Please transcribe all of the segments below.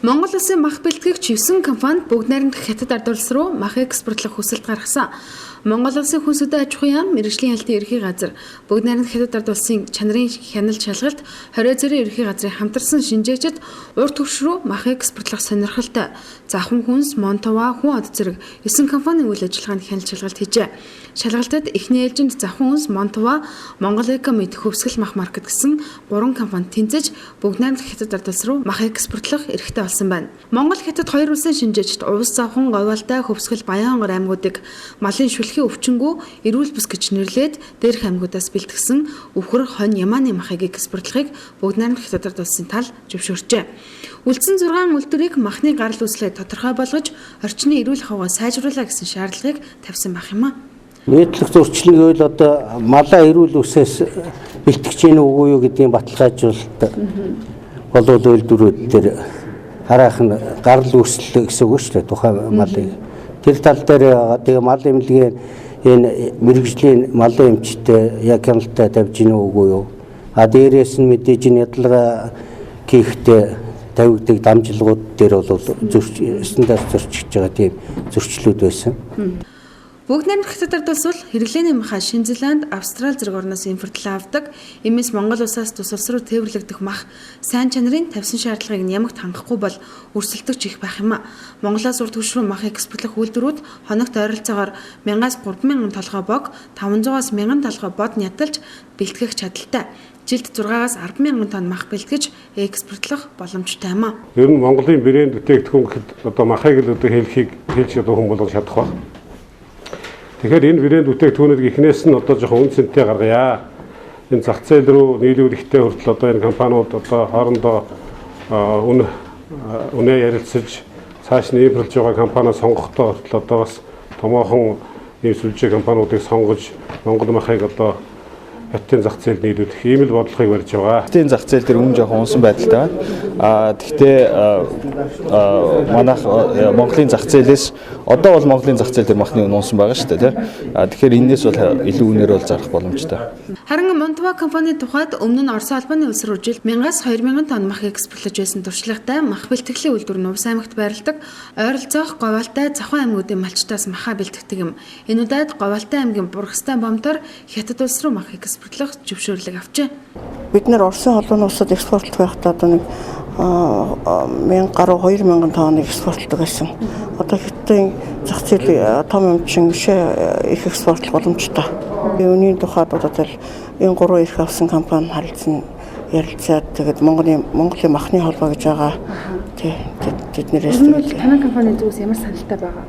Монгол улсын мах бэлтгэгч 9 компани бүгд найрамдах хятад ард улс руу мах экспортлох хүсэлт гаргасан. Монгол улсын хүнс үдэ аж ахуйн яам, мэргэжлийн ялтын ерхий газар, бүгд найрамдах хятад ард улсын чанарын хяналт шалгалт, 20 зэрэг ерхий газрын хамтарсан шинжээчд урт түвш рүү мах экспортлох сонирхолтой. Завхан хүнс, Монтова, хүн од зэрэг 9 компанийн үйл ажиллагаанд хяналт шалгалт хийжээ. Шалгалтад эхний ээлжинд Завхан хүнс, Монтова, Монгол Экомед хөвсгөл мах маркет гэсэн 3 компани тэнцэж бүгд найрамдах хятад ард улс руу мах экспортлох эрхтэй болсон байна. Монгол хятад хоёр улсын шинжээчд Увс Завхан, Говьалтай, Хөвсгөл, Баянгор аймагуудыг малын шүлхийн өвчнгүү эрүүл бүс гэж нэрлээд дээрх аймагуудаас бэлтгэсэн өвхөр хонь ямааны махыг экспортлохыг бүгд найрамдах хятад ард улсын тал зөвшөөрчээ. Үлдсэн 6 үйлдвэрийг махны гарал үүслээ тодорхой болгож орчны эрүүл хаваа сайжруулах гэсэн шаардлагыг тавьсан байх юм а. Нийтлэг зөрчлийг ойл одоо малаа эрүүл үсээс бэлтгэж гин үгүй юу гэдгийг баталгаажуулалт болоод үйлдвэрүүд дээр хараахан гарал үүслэл гэсэн үг шүү дээ тухайн малыг. Тэр тал дээр тэгээ мал эмнэлгийн энэ мэрэгжлийн малын эмчтэй яг хяналттай тавьж гин үгүй юу. А дээрээс нь мэдээж нь ядалгаа хийхдээ тавигддаг дамжлагууд дээр бол стандарт зөрчиж байгаа тийм зөрчлүүд байсан. Бүгд найрамдах хятад ард улс бол хэрэглээний махаа Шинэ Зеланд, Австрали зэрэг орноос импортлон авдаг. Иймээс Монгол улсаас тус улс руу тээвэрлэгдэх мах сайн чанарын тавьсан шаардлагыг нямагт хангахгүй бол өрсөлдөгч их байх юм а. Монголоос урд түвш рүү мах экспортлох үйлдвэрүүд хоногт ойролцоогоор 1000-аас 3000 толгой бог, 500-аас 1000 толгой бод нядалж бэлтгэх чадaltaй. Жилд 6-аас 10,000 тонн мах бэлтгэж экспортлох боломжтой юм а. Ер нь Монголын брэнд бүтээгдэхүүн гэхэд одоо махыг л одоо хэлж одоо хүн болгож чадах ба. Тэгэхээр энэ брэнд бүтээгдэхүүнийг эхнээс нь одоо жоохон үн цэнтэй гаргая. Энэ зах зээл рүү нийлүүлэхтэй хүртэл одоо энэ компаниуд одоо хоорондоо үнэ ярилцаж цааш нь импортлж байгаа компаниа сонгохдоо хүртэл одоо бас томоохон ийм сүлжээ компаниудыг сонгож Монгол махыг одоо хятадын зах зээлд нийлүүлэх ийм л бодлогыг барьж байгаа. Хятадын зах зээл дээр өмнө жоохон унсан байдалтай байна. Гэхдээ манайх Монголын зах зээлээс одоо бол Монголын зах зээл дээр махны унсан байгаа шүү дээ. Тэгэхээр энэс бол илүү үнээр бол зарах боломжтой. Харин Монтова компани тухайд өмнө нь Орос албаны улс руу жилд 1000-аас 2000 тонн мах экспортлож байсан туршлагатай мах бэлтгэлийн үйлдвэр нь Увс аймагт байрладаг. Ойролцоох Говьалтай, Завхан аймагуудын малчтаас махаа бэлтгэдэг юм. Энэ удаад Говьалтай аймгийн Бургастай бомтоор хятад улс руу мах экспортлох зөвшөөрлөг авчээ. Бид нэр Оросын холбооны улсад экспортлох байхдаа одоо нэг 1000 гаруй 2000 тонныг экспортлдог байсан. Одоо хятадын зах зээлийн том эмчин их экспортлох боломжтой. Үүний тухайд одоо энэ 3 их авсан компани харилцсан ярилцаад тэгээд Монголын махны холбоо гэж байгаа. Тэднэрээс танай компани зүгээс ямар саналтай байгаа?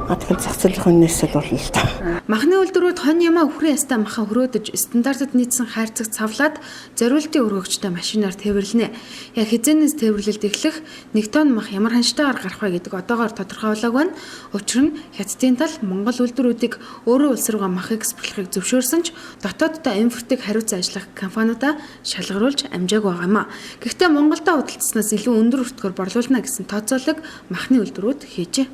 Тэгэхээр зах зээлийн үнээс л болно л та. Махны үйлдвэрүүд хонь ямаа үхрийн ястаа махаа хөрөөдөж стандартад нийцсэн хайрцаг цавлаад зориултын өргөгчтэй машинаар тээвэрлэнэ. Яг хизээнээс тээвэрлэлд эхлэх 1 тонн мах ямар ханштай арга гарах вэ гэдэг одоогоор тодорхойлоогүй нь учир нь хятадын тал Монгол үйлдвэрүүдийг өөрөө улс руугаа мах экспортлохыг зөвшөөрсөн ч дотооддоо импортыг хариуцсан ажиллах компаниудаа шалгаруулж амжаагүй байгаа юм а. Гэхдээ Монголдо худалдаснаас илүү өндөр өртгөөр борлуулна гэсэн тооцоолог махны үйлдвэрүүд хийжээ.